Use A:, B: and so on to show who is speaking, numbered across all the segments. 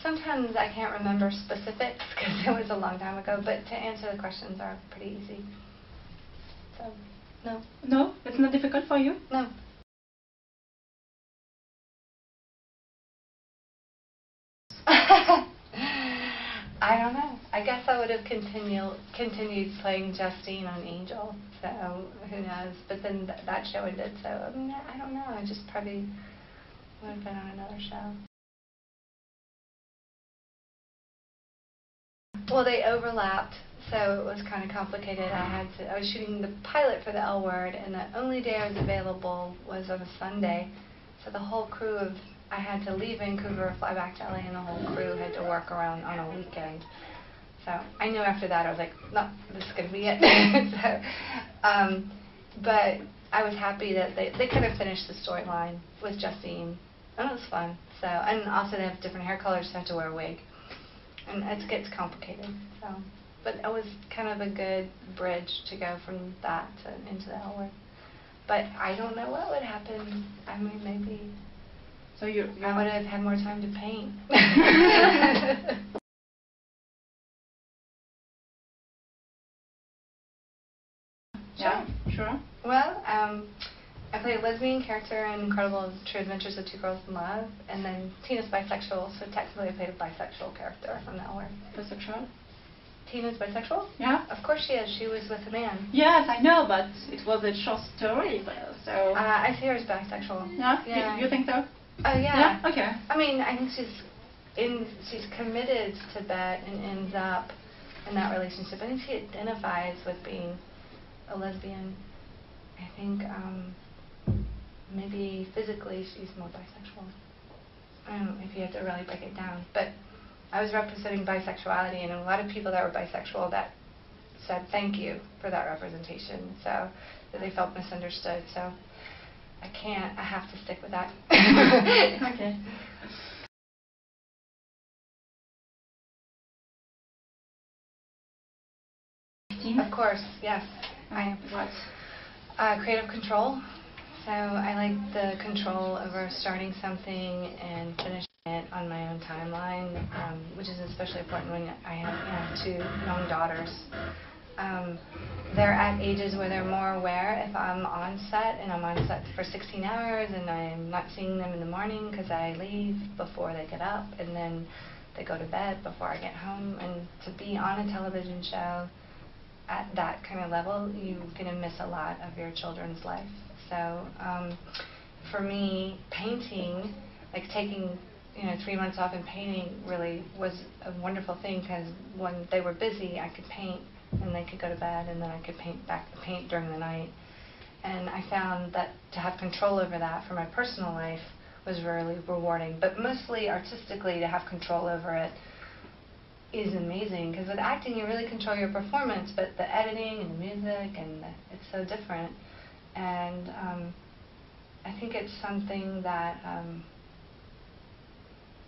A: Sometimes I can't remember specifics because it was a long time ago, but to answer the questions are pretty easy. So, no.
B: No? It's not difficult for you?
A: No. I don't know. I guess I would have continued playing Justine on Angel, so who knows. But then that show ended, so I mean, I don't know. I just probably would have been on another show. Well, they overlapped, so it was kind of complicated. I was shooting the pilot for the L Word, and the only day I was available was on a Sunday. So the whole crew I had to leave Vancouver, fly back to LA, and the whole crew had to work around on a weekend. So I knew after that, I was like, no, this is going to be it. But I was happy that they could have finished the storyline with Justine, and it was fun. So, and also they have different hair colors, so I have to wear a wig. And it gets complicated, so. But it was kind of a good bridge to go from that into the L Word. But I don't know what would happen. I mean, maybe.
B: So
A: I would have had more time to paint.
B: Yeah, sure.
A: Well, I played a lesbian character in Incredible True Adventures of Two Girls in Love, and then Tina's bisexual, so technically I played a bisexual character from that word.
B: Bisexual?
A: Tina's bisexual?
B: Yeah.
A: Of course she is. She was with a man.
B: Yes, I know, but it was a short story, so...
A: I see her as bisexual.
B: Yeah?
A: Yeah.
B: You think so?
A: Oh, yeah.
B: Yeah? Okay.
A: I mean, I think she's committed to Bet and ends up in that relationship. I think she identifies with being a lesbian. I think maybe physically she's more bisexual. I don't know if you have to really break it down. But I was representing bisexuality, and a lot of people that were bisexual that said thank you for that representation, so that they felt misunderstood. So I have to stick with that.
B: Okay.
A: Of course, yes.
B: What?
A: Creative control. So I like the control over starting something and finishing it on my own timeline, which is especially important when I have 2 young daughters. They're at ages where they're more aware if I'm on set, and I'm on set for 16 hours, and I'm not seeing them in the morning because I leave before they get up, and then they go to bed before I get home. And to be on a television show at that kind of level, you're going to miss a lot of your children's life. So for me, painting, like taking 3 months off and painting really was a wonderful thing, because when they were busy, I could paint, and they could go to bed, and then I could paint during the night. And I found that to have control over that for my personal life was really rewarding. But mostly artistically, to have control over it is amazing, because with acting you really control your performance, but the editing and the music it's so different. And I think it's something that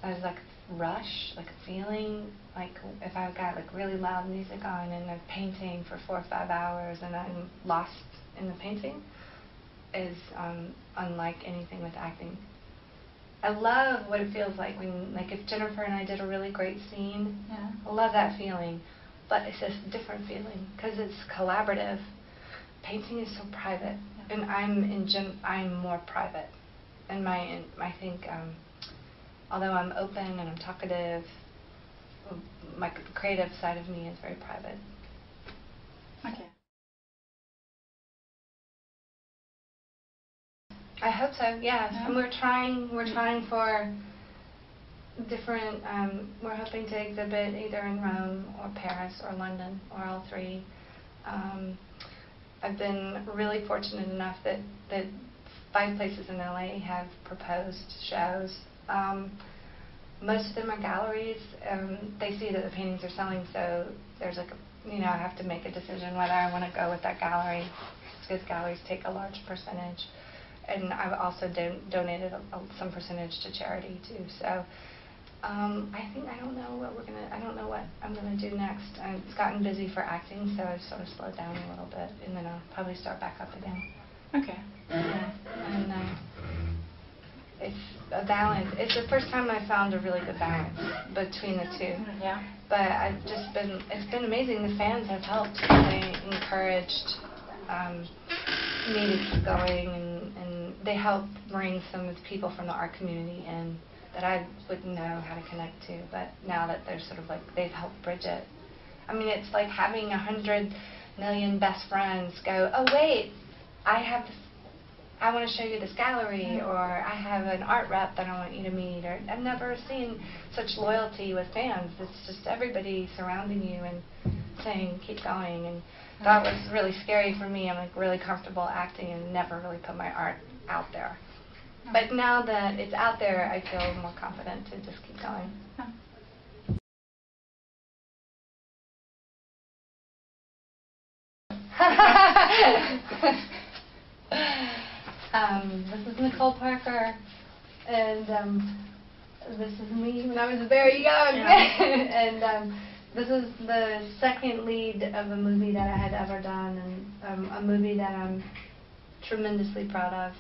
A: is like rush, like a feeling, like if I've got like really loud music on and I'm painting for 4 or 5 hours and I'm lost in the painting, is unlike anything with acting. I love what it feels like when, like if Jennifer and I did a really great scene,
B: Yeah.
A: I love that feeling, but it's just a different feeling because it's collaborative. Painting is so private, and I'm more private. And I think, although I'm open and I'm talkative, my creative side of me is very private.
B: Okay.
A: I hope so, yeah.
B: Yeah.
A: And we're trying for different, we're hoping to exhibit either in Rome or Paris or London or all 3. I've been really fortunate enough that 5 places in LA have proposed shows. Most of them are galleries. They see that the paintings are selling, so there's like I have to make a decision whether I want to go with that gallery, because galleries take a large percentage. And I've also donated some percentage to charity too. So I don't know what I'm gonna do next. It's gotten busy for acting, so I've sort of slowed down a little bit, and then I'll probably start back up again.
B: Okay.
A: Yeah. And it's a balance. It's the first time I found a really good balance between the two.
B: Yeah.
A: But it's been amazing. The fans have helped. They encouraged me to keep going, and they helped bring some of the people from the art community in that I wouldn't know how to connect to. But now that they're sort of like, they've helped bridge it. I mean, it's like having 100 million best friends go, oh wait, I want to show you this gallery, or I have an art rep that I want you to meet, or I've never seen such loyalty with fans. It's just everybody surrounding you and saying, keep going. And that was really scary for me. I'm like really comfortable acting and never really put my art out there. But now that it's out there, I feel more confident to just keep going. This is Nicole Parker, and this is me when I was very young. And this is the second lead of a movie that I had ever done, and a movie that I'm tremendously proud of.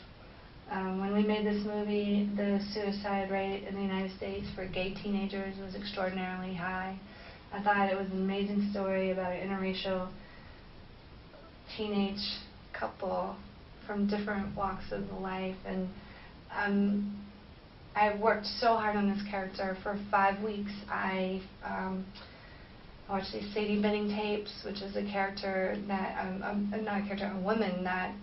A: When we made this movie, the suicide rate in the United States for gay teenagers was extraordinarily high. I thought it was an amazing story about an interracial teenage couple from different walks of life, and I worked so hard on this character for 5 weeks. I watched these Sadie Benning tapes, which is a character that, not a character, a woman that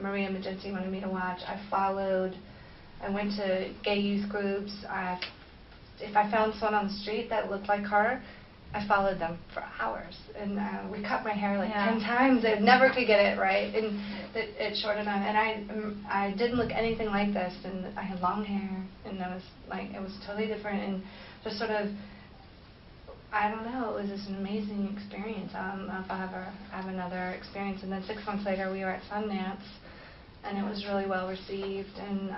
A: Maria Magenti wanted me to watch. I went to gay youth groups. If I found someone on the street that looked like her, I followed them for hours, and we cut my hair like 10 times. I never could get it right, and it short enough. And I didn't look anything like this, and I had long hair, and it was totally different, and just sort of, I don't know, it was just an amazing experience. I don't know if I'll ever have another experience. And then 6 months later, we were at Sundance, and it was really well received, and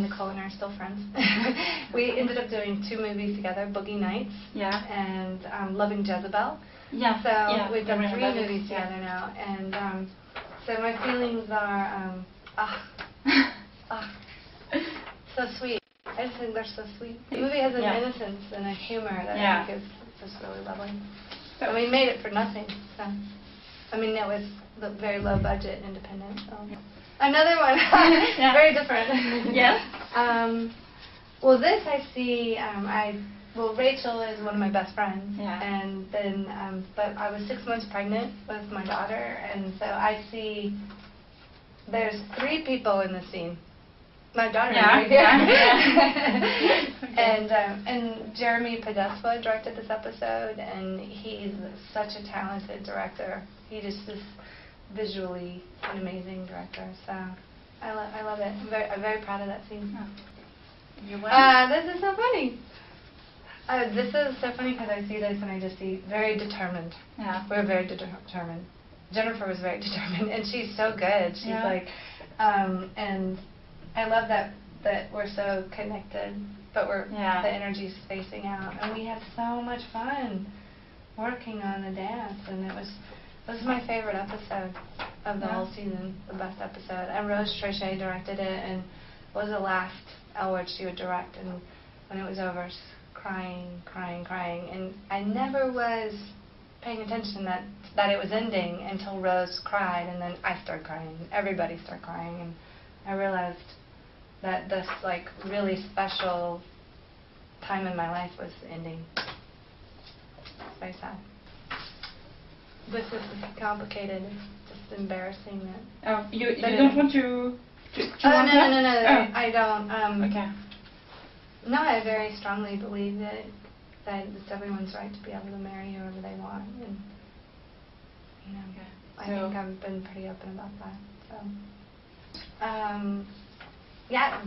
A: Nicole and I are still friends. We ended up doing 2 movies together, Boogie Nights and Loving Jezebel.
B: Yeah.
A: So we've done 3 movies together now. And so my feelings are, so sweet. I just think they're so sweet. The movie has an innocence and a humor that I think is just really lovely. And we made it for nothing. So, I mean, it was very low budget, independent. So. Another one, very different.
B: Yes.
A: Well, this I see. Rachel is one of my best friends, and then, but I was 6 months pregnant with my daughter, and so I see. There's 3 people in the scene. My daughter is right here. And Jeremy Podespa directed this episode, and he's such a talented director. He just is visually an amazing director. So I love it. I'm very proud of that scene.
B: You win.
A: This is so funny. This is so funny because I see this and I just see very determined.
B: Yeah.
A: We're very determined. Jennifer was very determined, and she's so good. She's like, and I love that we're so connected, but the energy's spacing out, and we had so much fun working on the dance, and it was my favorite episode of the whole season, the best episode. And Rose Trichet directed it, and was the last L-word she would direct, and when it was over, crying, and I never was paying attention that it was ending until Rose cried, and then I started crying, everybody started crying, and I realized that this like really special time in my life was ending. It's very sad. This is complicated. It's just embarrassing that.
B: You don't want to
A: no, I don't.
B: Okay.
A: No, I very strongly believe that it's everyone's right to be able to marry whoever they want, and I think I've been pretty open about that. So,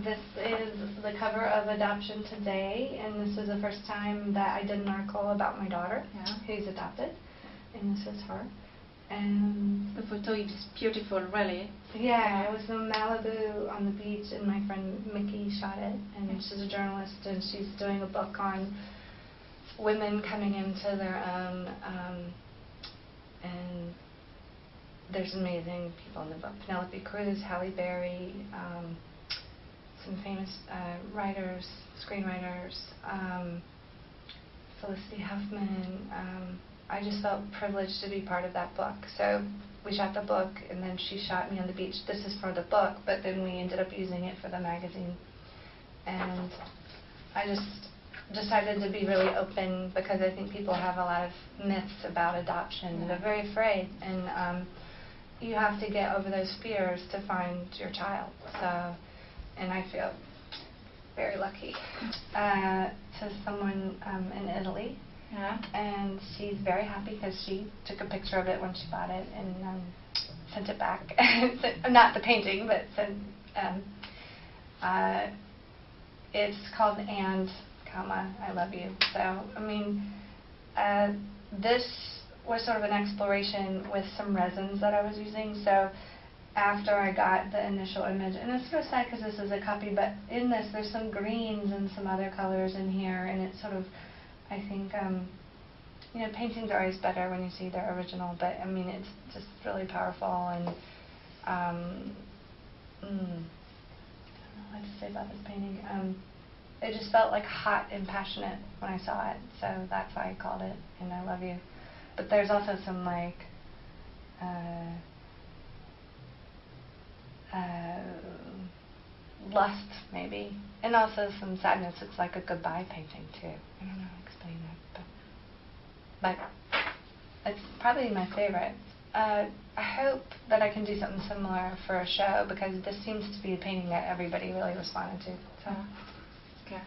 A: this is the cover of Adoption Today, and this was the first time that I did an article about my daughter, who's adopted, and this is her. And
B: the photo is beautiful, really.
A: Yeah, it was in Malibu on the beach, and my friend Mickey shot it, and she's a journalist, and she's doing a book on women coming into their own, and there's amazing people in the book. Penelope Cruz, Halle Berry, some famous writers, screenwriters, Felicity Huffman. I just felt privileged to be part of that book. So we shot the book, and then she shot me on the beach. This is for the book, but then we ended up using it for the magazine. And I just decided to be really open because I think people have a lot of myths about adoption. They're very afraid, and you have to get over those fears to find your child. So, and I feel very lucky. To someone in Italy, and she's very happy because she took a picture of it when she bought it and sent it back. Not the painting, but sent. It's called "And, I love you." So, I mean, this was sort of an exploration with some resins that I was using. So after I got the initial image, and it's sort of sad because this is a copy, but in this there's some greens and some other colors in here, and it's sort of, I think, you know, paintings are always better when you see their original, but I mean, it's just really powerful, and I don't know what to say about this painting. It just felt like hot and passionate when I saw it, so that's why I called it "And I Love You." But there's also some like lust, maybe, and also some sadness. It's like a goodbye painting too. I don't know how to explain that, but it's probably my favorite. I hope that I can do something similar for a show, because this seems to be a painting that everybody really responded to. So.
B: Okay.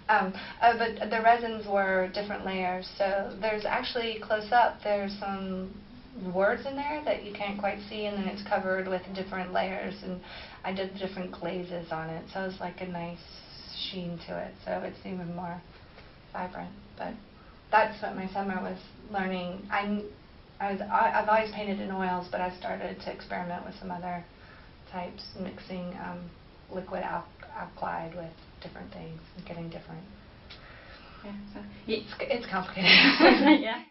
A: But the resins were different layers, so there's actually close up, there's some words in there that you can't quite see, and then it's covered with different layers, and I did different glazes on it, so it's like a nice sheen to it, so it's even more vibrant. But that's what my summer was learning. I've always painted in oils, but I started to experiment with some other types, mixing liquid alkali with different things and getting different.
B: Yeah, so
A: it's complicated.
B: yeah.